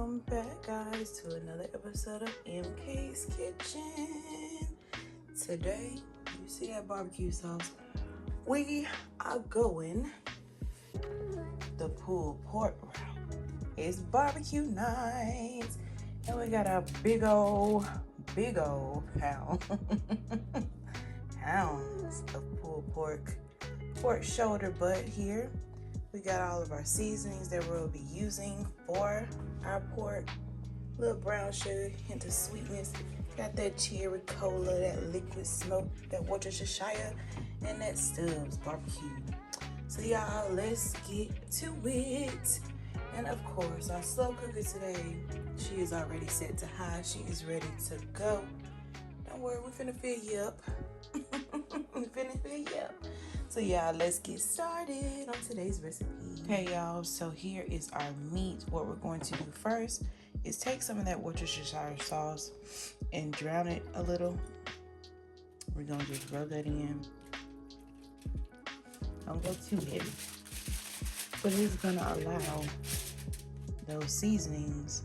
welcome back, guys, to another episode of MK's Kitchen. Today, you see that barbecue sauce? We are going the pulled pork route. It's barbecue night, and we got a big old pounds of pulled pork shoulder butt here. We got all of our seasonings that we'll be using for our pork. Little brown sugar, hint of sweetness. Got that cherry cola, that liquid smoke, that Worcestershire, and that Stubbs barbecue. So y'all, let's get to it. And of course, our slow cooker today, she is already set to high. She is ready to go. Don't worry, we're finna fill you up. So y'all, let's get started on today's recipe. Okay, y'all, so here is our meat. What we're going to do first is take some of that Worcestershire sauce and drown it a little. We're gonna just rub that in. Don't go too heavy, but it's gonna allow those seasonings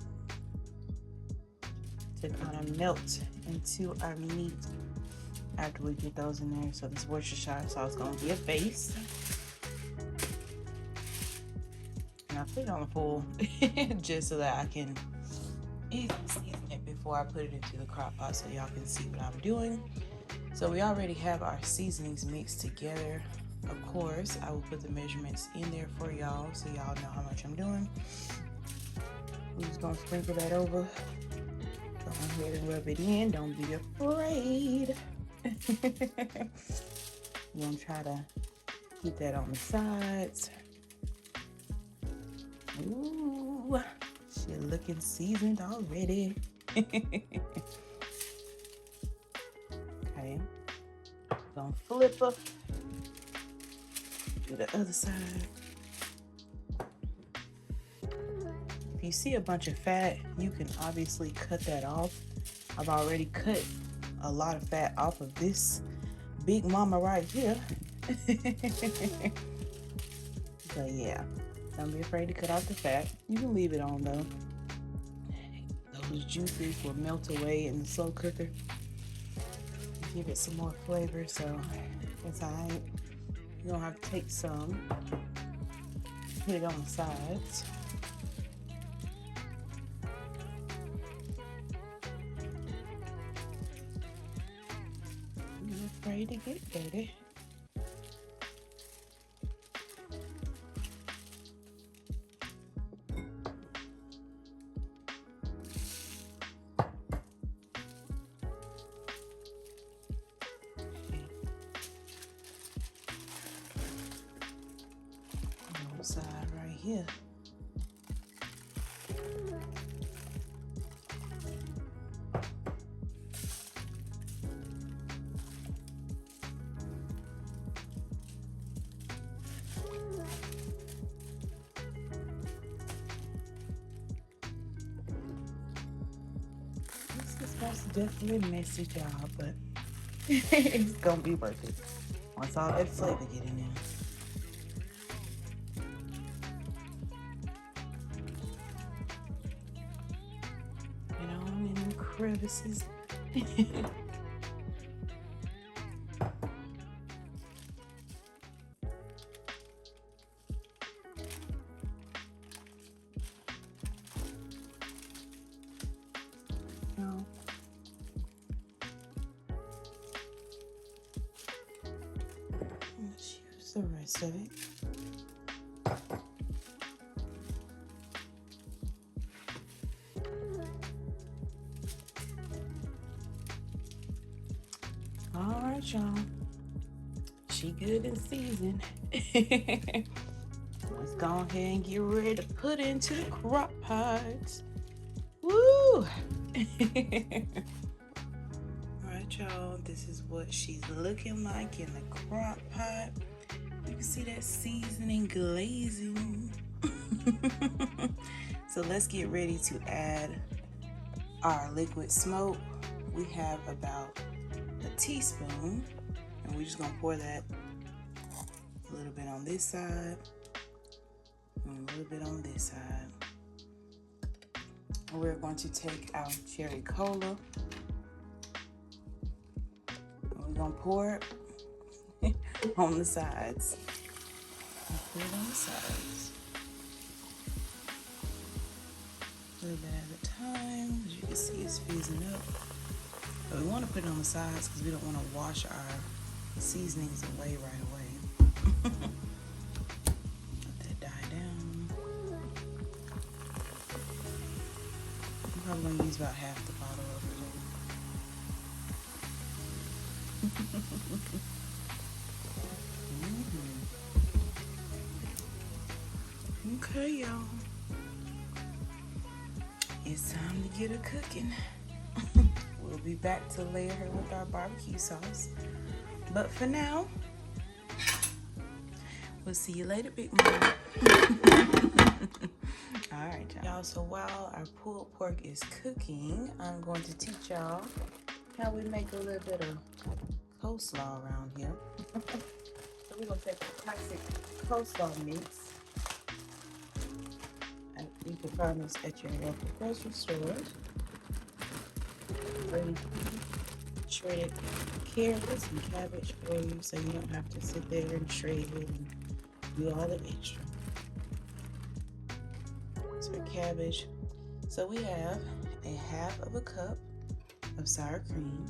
to kind of melt into our meat after we get those in there. So this Worcestershire sauce is gonna be a base. And I put it on the full just so that I can easily season it before I put it into the crock pot so y'all can see what I'm doing. So we already have our seasonings mixed together. Of course, I will put the measurements in there for y'all so y'all know how much I'm doing. We're just gonna sprinkle that over. Go ahead and rub it in. Don't be afraid. You're gonna try to keep that on the sides. Ooh, she's looking seasoned already. Okay, gonna flip her to the other side. If you see a bunch of fat, you can obviously cut that off. I've already cut a lot of fat off of this big mama right here. But yeah, don't be afraid to cut off the fat. You can leave it on though. Those juices will melt away in the slow cooker. Give it some more flavor, so it's alright. You're gonna have to take some, put it on the sides. Ready to get dirty. On the side right here. That's definitely a messy job, but it's gonna be worth it once all that flavor get in there. And on in the crevices. Let's use the rest of it. All right, y'all. She good and seasoned. Let's go ahead and get ready to put into the crock pot. Woo! Alright, y'all, this is what she's looking like in the crock pot. You can see that seasoning glazing. So let's get ready to add our liquid smoke. We have about a teaspoon, and we're just gonna pour that a little bit on this side and a little bit on this side. we're going to take our cherry cola. We're going to pour it on the sides. Put it on the sides. A little bit at a time. As you can see, it's fizzing up. But we want to put it on the sides because we don't want to wash our seasonings away right away. Let that die down. I'm probably going to use about half the bottle of it. Okay, y'all. It's time to get her cooking. We'll be back to layer her with our barbecue sauce. But for now, we'll see you later, Big Mama. Alright, y'all. So while our pulled pork is cooking, I'm going to teach y'all how we make a little bit of coleslaw around here. So we're going to take a classic coleslaw mix. You can find this at your local grocery stores. Shredded carrots and cabbage for you, so you don't have to sit there and shred it and do all the extra. So cabbage. So we have a half of a cup of sour cream.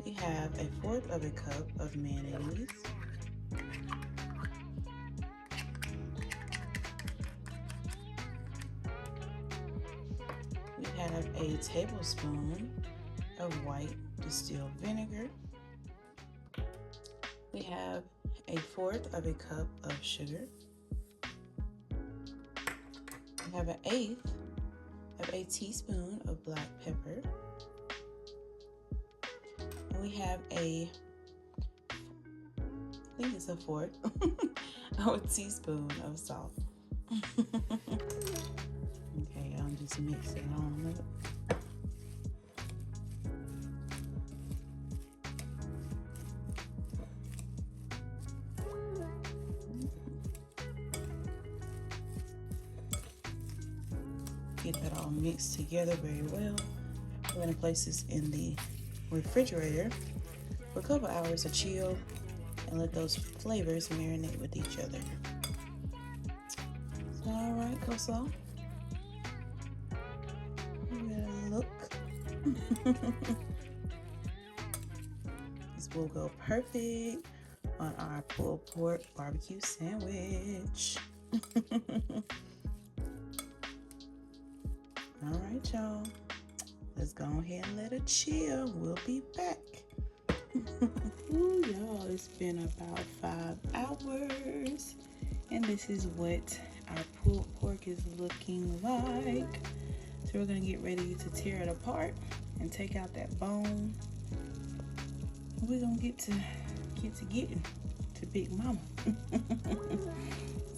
We have a fourth of a cup of mayonnaise. We have a tablespoon of white distilled vinegar. We have a fourth of a cup of sugar. We have an eighth of a teaspoon of black pepper. And we have I think it's a fourth of a teaspoon of salt. Okay, I'll just mix it on up. Get that all mixed together very well. We're going to place this in the refrigerator for a couple hours to chill and let those flavors marinate with each other. So, all right, coleslaw. Look. This will go perfect on our pulled pork barbecue sandwich. All right, y'all. Let's go ahead and let it chill. We'll be back. Ooh, y'all, it's been about 5 hours. And this is what our pulled pork is looking like. So we're going to get ready to tear it apart and take out that bone. We're going to get to getting to Big Mama.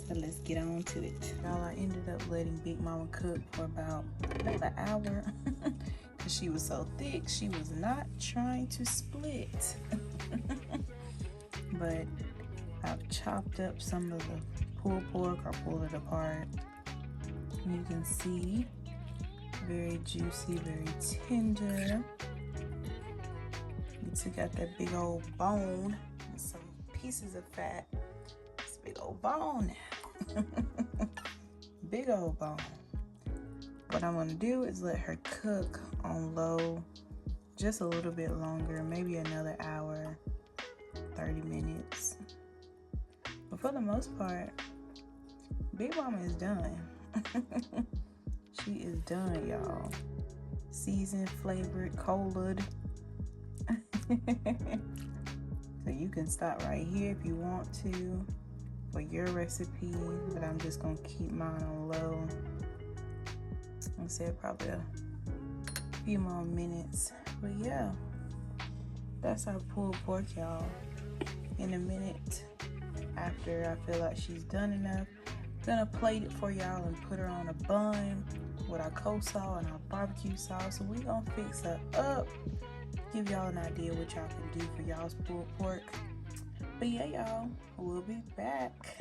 So let's get on to it. Y'all, I ended up letting Big Mama cook for about another hour because she was so thick. She was not trying to split. But I've chopped up some of the pulled pork or pulled it apart. And you can see, very juicy, very tender. We took out that big old bone and some pieces of fat. This big old bone now. Big old bone. What I'm gonna do is let her cook on low just a little bit longer, maybe another hour, 30 minutes. But for the most part, Big Mama is done. She is done, y'all. Seasoned, flavored, colaed. So you can stop right here if you want to for your recipe, but I'm just gonna keep mine on low. I said probably a few more minutes. But yeah, that's our pulled pork, y'all. In a minute, after I feel like she's done enough, I'm gonna plate it for y'all and put her on a bun with our coleslaw and our barbecue sauce. So we gonna fix her up, give y'all an idea what y'all can do for y'all's pulled pork. But yeah, y'all, we'll be back.